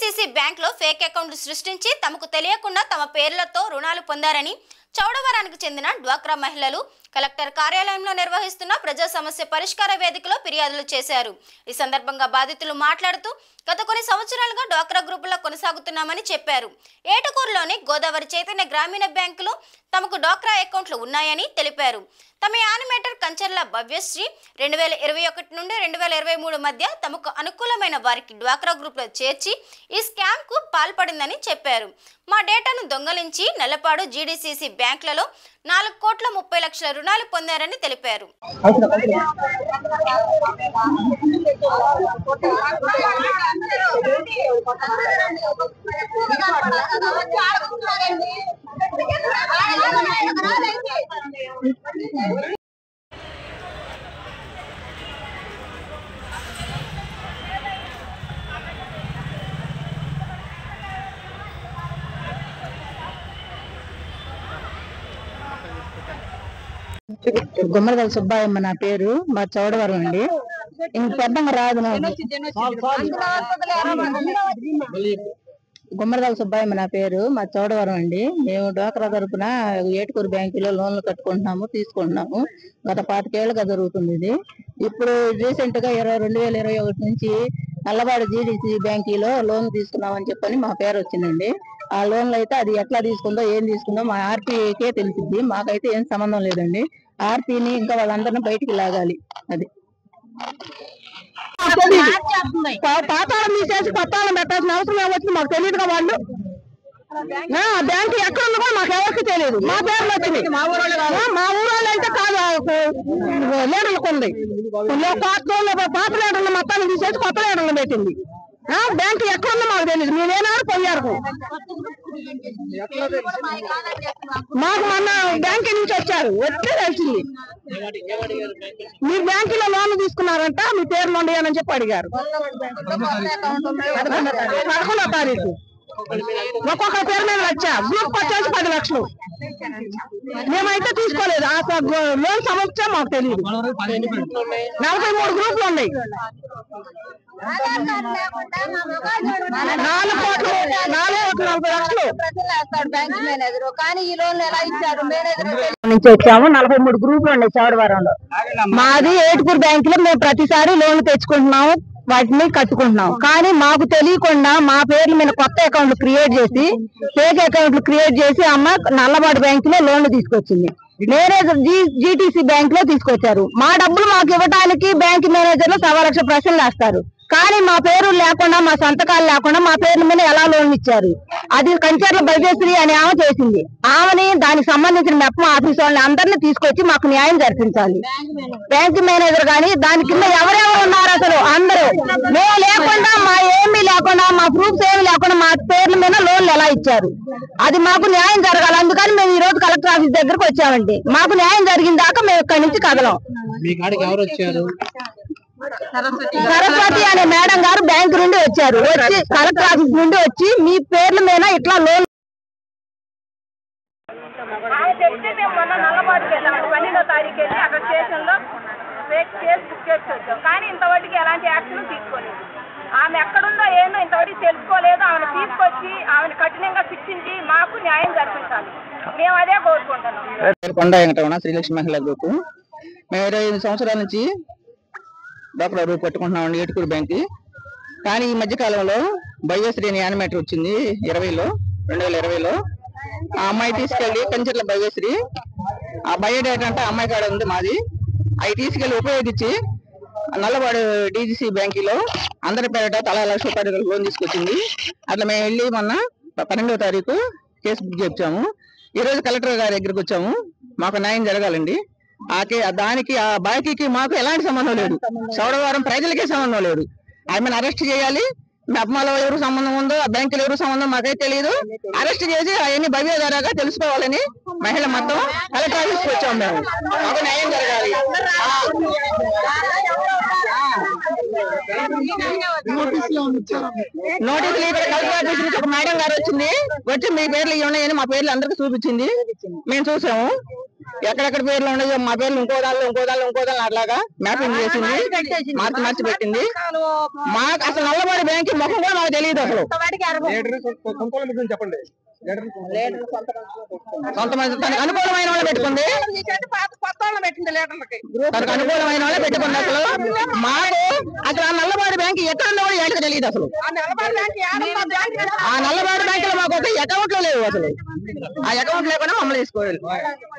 GDCC bank లో fake అకౌంట్లు సృష్టించి తమకు తెలియకుండా తమ పేర్లతో రుణాలు పొందారని చౌడవరానికి చెందిన డ్వాక్రా మహిళలు కలెక్టర్ కార్యాలయంలో నిర్వహిస్తున్న ప్రజా సమస్య పరిష్కార వేదికలో ఫిర్యాదులు చేశారు. ఈ సందర్భంగా బాధితులు మాట్లాడుతూ గత కొన్ని సంవత్సరాలుగా డ్వాక్రా గ్రూపులో కొనసాగుతున్నామని చెప్పారు. ఏటుకూరులోని గోదావరి చైతన్య గ్రామీణ బ్యాంకులో తమకు డ్వాక్రా అకౌంట్లు ఉన్నాయని తెలిపారు. తమ యానిమేటర్ కంచర్ల భవ్యశ్రీ 2021 నుండి 2023 మధ్య తమకు అనుకూలమైన వారికి డ్వాక్రా గ్రూప్లో చేర్చి ఈ స్కామ్ కు పాల్పడిందని చెప్పారు. మా డేటాను దొంగలించి నల్లపాడు జీడీసీసీ బ్యాంకులలో 4,30,00,000 రుణాలు పొందారని తెలిపారు. గుమ్మడిదల సుబ్బాయమ్మ నా పేరు, మా చౌడవరం అండి. ఇంక పెద్దంగా రాదు. గుమ్మడిదల సుబ్బాయమ్మ నా పేరు, మా చౌడవరం అండి. మేము డ్వాక్రా తరపున ఏటుకూరు బ్యాంకులో లోన్లు కట్టుకుంటున్నాము, తీసుకుంటున్నాము. గత 25 ఏళ్ళుగా జరుగుతుంది ఇది. ఇప్పుడు రీసెంట్ గా 2021 నుంచి నల్లబాడు జీడీసీ బ్యాంకులో లోన్ తీసుకున్నామని చెప్పని మా పేరు వచ్చిందండి. ఆ లోన్లు అయితే అది ఎట్లా తీసుకుందో ఏం తీసుకుందో మా ఆర్పీకే తెలిసింది. మాకైతే ఏం సంబంధం లేదండి. ఆర్పీని ఇంకా వాళ్ళందరినీ బయటికి లాగాలి. అది పాతాళం తీసేసి కొత్తాళం పెట్టాల్సిన అవసరం వచ్చింది. మాకు తెలియదుగా వాళ్ళు బ్యాంకు ఎక్కడ ఉందో కూడా మాకు ఎవరికి తెలియదు. మా పేర్లు వచ్చింది. మా ఊరోళ్ళు అయితే కాదు, లీడర్లకు ఉంది. పాత లీడర్లు మొత్తాన్ని తీసేసి కొత్త లీడర్లు పెట్టింది. బ్యాంకు ఎక్కడ ఉందో మాకు తెలియదు. మేమేనాడు పోయారు. మాకు మొన్న బ్యాంకు నుంచి వచ్చారు, వచ్చి తెలిసింది. మీరు బ్యాంకులో లోన్లు తీసుకున్నారంట, మీ పేర్లు ఉండేయని చెప్పి అడిగారు. 11వ తారీఖు ఒక్కొక్క పేరు మీద వచ్చా. గ్రూప్ వచ్చేసి 10 లక్షలు. మేమైతే తీసుకోలేదు. ఆ లోన్ సమస్య మాకు తెలియదు. 43 గ్రూపులు ఉన్నాయి. 4,40,00,000 నుంచి వచ్చాము. 43 గ్రూపులు ఉన్నాయి చౌడవరంలో. మాది ఏటుకూరు బ్యాంకులో మేము ప్రతిసారి లోన్లు తెచ్చుకుంటున్నాము, వాటిని కట్టుకుంటున్నాం. కానీ మాకు తెలియకుండా మా పేర్ల మీద కొత్త అకౌంట్లు క్రియేట్ చేసి, ఫేక్ అకౌంట్లు క్రియేట్ చేసి అమ్మ నల్లబాడు బ్యాంకులో లోన్లు తీసుకొచ్చింది. మేనేజర్ జీటీసీ బ్యాంక్ లో తీసుకొచ్చారు. మా డబ్బులు మాకు ఇవ్వడానికి బ్యాంక్ మేనేజర్లు 1,00,000 ప్రశ్నలు వేస్తారు. కానీ మా పేరు లేకుండా, మా సంతకాలు లేకుండా మా పేర్ల మీద ఎలా లోన్ ఇచ్చారు? అది కంచర్ల భవ్యశ్రీ అని ఆమె చేసింది. ఆమెని దానికి సంబంధించిన మెప్మ ఆఫీస్ వాళ్ళని అందరినీ తీసుకొచ్చి మాకు న్యాయం జరిపించాలి. బ్యాంక్ మేనేజర్ కానీ దాని కింద ఎవరెవరు ఉన్నారు అసలు అందరూ. మేము లేకుండా, మా ఏమీ లేకుండా, మా ప్రూఫ్స్ ఏమి లేకుండా మా పేర్ల మీద లోన్లు ఎలా ఇచ్చారు? అది మాకు న్యాయం జరగాలి. అందుకని మేము ఈ రోజు కలెక్టర్ ఆఫీస్ దగ్గరకు వచ్చామండి. మాకు న్యాయం జరిగిన దాకా మేము ఇక్కడి నుంచి కదలం. సరస్వతి అనే మేడం గారు బ్యాంకు నుండి వచ్చారు. వచ్చి కలెక్టర్ ఆఫీస్ నుండి వచ్చి మీ పేర్ల మీద ఇట్లా లోన్ చెప్తే మేము మొన్న నల్లబాటుకి వెళ్ళాము. 12వ తారీఖు వెళ్ళి అక్కడ స్టేషన్ లో కేసు బుక్ చేసి వచ్చాం. కానీ ఇంతవరకు ఎలాంటి యాక్షన్ తీసుకోలేదు. ఆమె ఎక్కడుందో ఏందో ఇంతవరకు తెలుసుకోలేదు. ఆమెను తీసుకొచ్చి ఆమెను కఠినంగా శిక్షించి మాకు న్యాయం జరిపించాలి. మేము అదే కోరుకుంటున్నాం. కొండ వెంకటరమణ శ్రీలక్ష్మి మహిళా గ్రూప్. మేము 25 సంవత్సరాల నుంచి డ్వాక్రా గ్రూప్ కట్టుకుంటున్నామండి ఏటుకూరు బ్యాంక్. కానీ ఈ మధ్య కాలంలో భవ్యశ్రీ అని యానిమేటర్ వచ్చింది 2020లో. ఆ అమ్మాయి తీసుకెళ్లి కంచర్ల భవ్యశ్రీ, ఆ బయోడేటా అంటే అమ్మాయి కాడ ఉంది మాది, అవి తీసుకెళ్లి ఉపయోగించి నల్లబాడు డీజీసీ బ్యాంకులో అందరి పేరిట తలా 1,00,000 రూపాయలు లోన్ తీసుకొచ్చింది. అట్లా మేము వెళ్ళి మొన్న 12వ తారీఖు కేసు బుక్ చేయించాము. ఈ రోజు కలెక్టర్ గారి దగ్గరికి వచ్చాము. మాకు న్యాయం జరగాలండి. దానికి ఆ బాకీకి మాకు ఎలాంటి సంబంధం లేదు. చౌడవరం ప్రజలకే సంబంధం లేదు. ఆమెను అరెస్ట్ చేయాలి. అమ్మాలో ఎవరు సంబంధం ఉందో, ఆ బ్యాంకులో ఎవరు సంబంధం మాకైతే తెలియదు. అరెస్ట్ చేసి అవన్నీ భవ్య ద్వారాగా తెలుసుకోవాలని మహిళ మొత్తం కలెక్టర్ ఆఫీస్కి వచ్చాము. మేము మాకు న్యాయం జరగాలి. నోటీసులు ఇక్కడ కలెక్టర్ ఆఫీస్ నుంచి ఒక మేడం గారు వచ్చి మీ పేర్లు ఇవ్వనాయని మా పేర్లు అందరికి చూపించింది. మేము చూసాము. ఎక్కడెక్కడ పేర్లు ఉన్నాయో మా పేర్లు ఇంకో దానిలో అట్లాగా మ్యాపింగ్ చేసింది, మార్చి పెట్టింది. మాకు అసలు నల్లబడి బ్యాంక్ ముఖం కూడా మాకు తెలియదు అసలు. చెప్పండి తనకు అనుకూలమైన వాళ్ళు పెట్టుకుంది, తనకు అనుకూలమైన వాళ్ళే పెట్టుకుంది. అసలు మాకు అసలు ఆ నల్లబాడు బ్యాంక్ ఎక్కడ ఉందో కూడా ఏంటో తెలియదు అసలు. ఆ నల్లబాడు బ్యాంకులో మాకు ఒక అకౌంట్ లో లేవు అసలు. ఆ అకౌంట్ లేకుండా మమ్మల్ని తీసుకోవాలి.